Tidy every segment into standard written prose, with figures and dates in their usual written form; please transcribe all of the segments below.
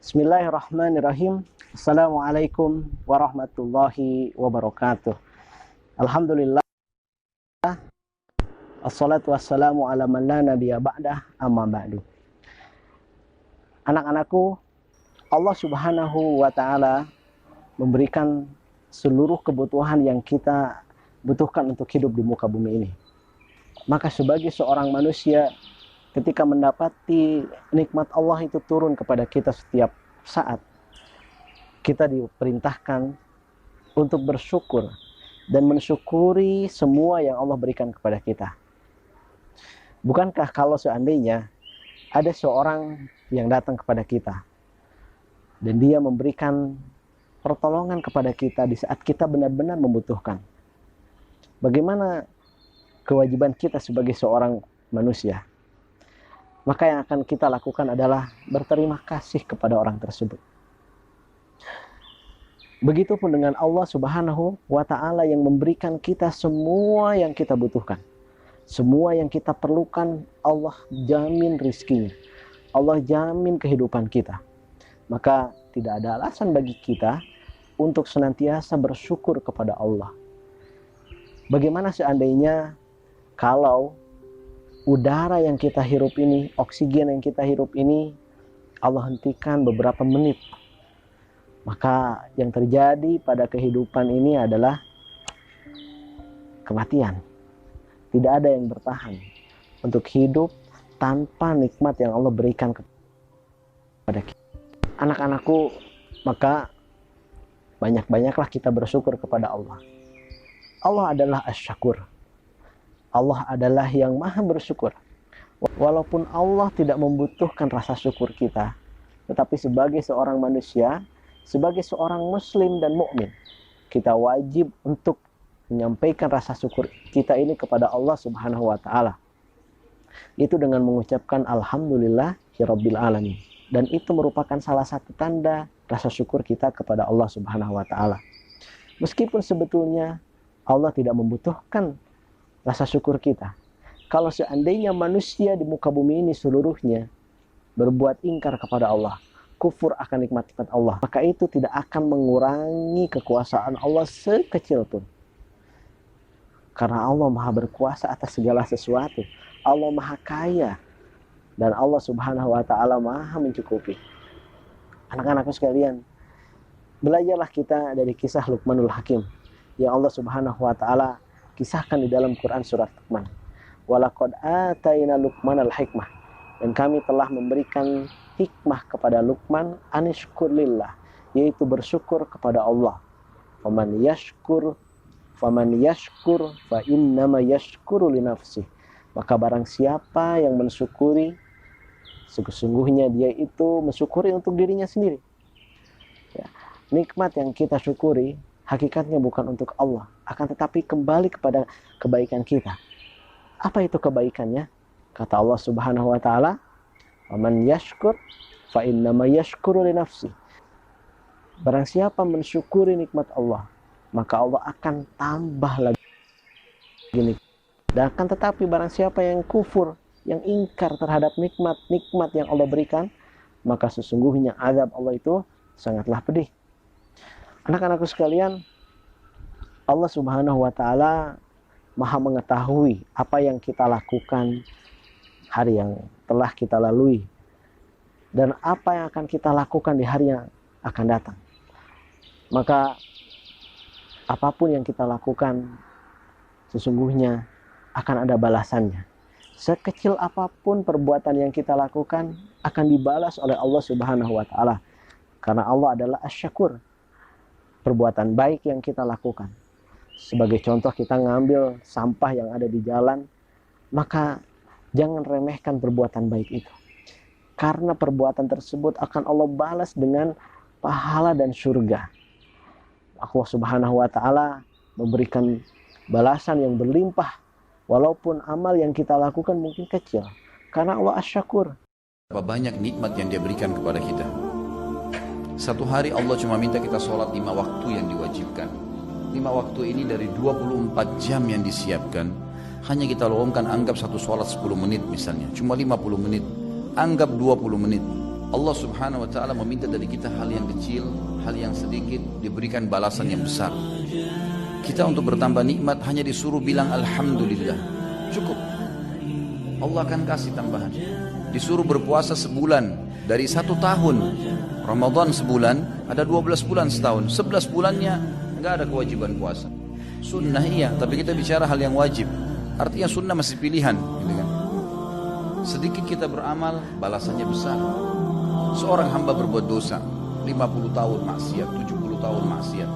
Bismillahirrahmanirrahim. Assalamualaikum warahmatullahi wabarakatuh. Alhamdulillah. Assalatu wassalamu ala man la nabiyya ba'dah, amma ba'du. Anak-anakku, Allah Subhanahu wa ta'ala memberikan seluruh kebutuhan yang kita butuhkan untuk hidup di muka bumi ini. Maka sebagai seorang manusia, ketika mendapati nikmat Allah itu turun kepada kita setiap saat, kita diperintahkan untuk bersyukur dan mensyukuri semua yang Allah berikan kepada kita. Bukankah kalau seandainya ada seorang yang datang kepada kita dan dia memberikan pertolongan kepada kita di saat kita benar-benar membutuhkan, bagaimana kewajiban kita sebagai seorang manusia? Maka yang akan kita lakukan adalah berterima kasih kepada orang tersebut. Begitupun dengan Allah Subhanahu wa ta'ala yang memberikan kita semua yang kita butuhkan. Semua yang kita perlukan, Allah jamin rizkinya. Allah jamin kehidupan kita. Maka tidak ada alasan bagi kita untuk senantiasa bersyukur kepada Allah. Bagaimana seandainya kalau udara yang kita hirup ini, oksigen yang kita hirup ini, Allah hentikan beberapa menit. Maka yang terjadi pada kehidupan ini adalah kematian. Tidak ada yang bertahan untuk hidup tanpa nikmat yang Allah berikan kepada kita. Anak-anakku, maka banyak-banyaklah kita bersyukur kepada Allah. Allah adalah Asy-Syakur. Allah adalah yang maha bersyukur. Walaupun Allah tidak membutuhkan rasa syukur kita, tetapi sebagai seorang manusia, sebagai seorang muslim dan mukmin, kita wajib untuk menyampaikan rasa syukur kita ini kepada Allah Subhanahu wa ta'ala. Itu dengan mengucapkan alhamdulillahirabbil alamin. Dan itu merupakan salah satu tanda rasa syukur kita kepada Allah Subhanahu wa ta'ala. Meskipun sebetulnya Allah tidak membutuhkan rasa syukur kita. Kalau seandainya manusia di muka bumi ini seluruhnya berbuat ingkar kepada Allah, kufur akan nikmat-nikmat Allah, maka itu tidak akan mengurangi kekuasaan Allah sekecil pun. Karena Allah maha berkuasa atas segala sesuatu. Allah maha kaya. Dan Allah Subhanahu wa ta'ala maha mencukupi. Anak-anakku sekalian, belajarlah kita dari kisah Luqmanul Hakim yang Allah Subhanahu wa ta'ala kisahkan di dalam Quran surat Luqman. Walaqad atayna Luqmanal hikmah. Dan kami telah memberikan hikmah kepada Luqman, anishkur lillah, yaitu bersyukur kepada Allah. Faman yashkur fa innama yashkuru li nafsih. Maka barang siapa yang mensyukuri, sesungguhnya dia itu mensyukuri untuk dirinya sendiri. Ya. Nikmat yang kita syukuri hakikatnya bukan untuk Allah, akan tetapi kembali kepada kebaikan kita. Apa itu kebaikannya? Kata Allah Subhanahu wa ta'ala, "Waman yashkur fa innama yashkuru li nafsi." Barang siapa mensyukuri nikmat Allah, maka Allah akan tambah lagi nikmat. Dan akan tetapi barang siapa yang kufur, yang ingkar terhadap nikmat yang Allah berikan, maka sesungguhnya azab Allah itu sangatlah pedih. Anak-anakku sekalian, Allah Subhanahu wa ta'ala maha mengetahui apa yang kita lakukan hari yang telah kita lalui dan apa yang akan kita lakukan di hari yang akan datang. Maka apapun yang kita lakukan sesungguhnya akan ada balasannya. Sekecil apapun perbuatan yang kita lakukan akan dibalas oleh Allah Subhanahu wa ta'ala. Karena Allah adalah Asy-Syakur. Perbuatan baik yang kita lakukan. Sebagai contoh, kita ngambil sampah yang ada di jalan, maka jangan remehkan perbuatan baik itu. Karena perbuatan tersebut akan Allah balas dengan pahala dan surga. Allah Subhanahu wa ta'ala memberikan balasan yang berlimpah, walaupun amal yang kita lakukan mungkin kecil. Karena Allah Asy-Syakur. Berapa banyak nikmat yang dia berikan kepada kita. Satu hari Allah cuma minta kita sholat 5 waktu yang diwajibkan. 5 waktu ini dari 24 jam yang disiapkan, hanya kita luangkan, anggap satu sholat 10 menit misalnya, cuma 50 menit, anggap 20 menit. Allah subhanahu wa ta'ala meminta dari kita hal yang kecil, hal yang sedikit, diberikan balasan yang besar. Kita untuk bertambah nikmat hanya disuruh bilang Alhamdulillah, cukup. Allah akan kasih tambahan. Disuruh berpuasa sebulan, dari 1 tahun, Ramadan sebulan, ada 12 bulan setahun, 11 bulannya nggak ada kewajiban puasa. Sunnah iya, tapi kita bicara hal yang wajib. Artinya sunnah masih pilihan, gitu kan? Sedikit kita beramal, balasannya besar. Seorang hamba berbuat dosa, 50 tahun maksiat, 70 tahun maksiat,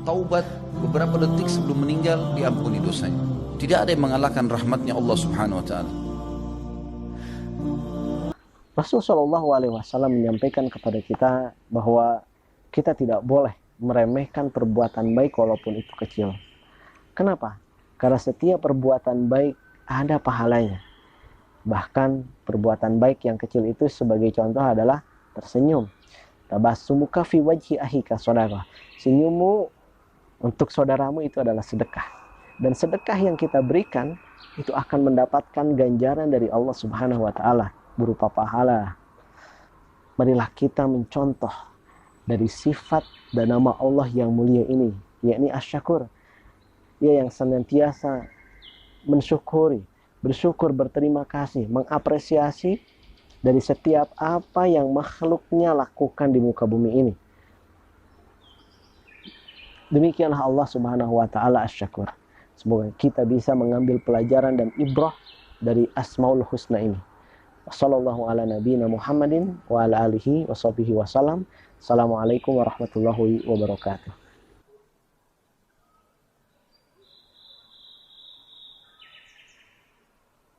taubat beberapa detik sebelum meninggal, diampuni dosanya. Tidak ada yang mengalahkan rahmatnya Allah subhanahu wa ta'ala. Rasulullah SAW menyampaikan kepada kita bahwa kita tidak boleh meremehkan perbuatan baik walaupun itu kecil. Kenapa? Karena setiap perbuatan baik ada pahalanya. Bahkan perbuatan baik yang kecil itu sebagai contoh adalah tersenyum. Tabassumuka fi wajhi akhika shadaqah. Senyummu untuk saudaramu itu adalah sedekah. Dan sedekah yang kita berikan itu akan mendapatkan ganjaran dari Allah Subhanahu wa taala berupa pahala. Marilah kita mencontoh dari sifat dan nama Allah yang mulia ini, yakni Asy-Syakur. Ia yang senantiasa mensyukuri, bersyukur, berterima kasih, mengapresiasi dari setiap apa yang makhluknya lakukan di muka bumi ini. Demikianlah Allah Subhanahu wa taala Asy-Syakur. Semoga kita bisa mengambil pelajaran dan ibrah dari Asmaul Husna ini. Wassallallahu ala nabiyina Muhammadin wa ala alihi wa sahbihi wasallam. Assalamualaikum warahmatullahi wabarakatuh.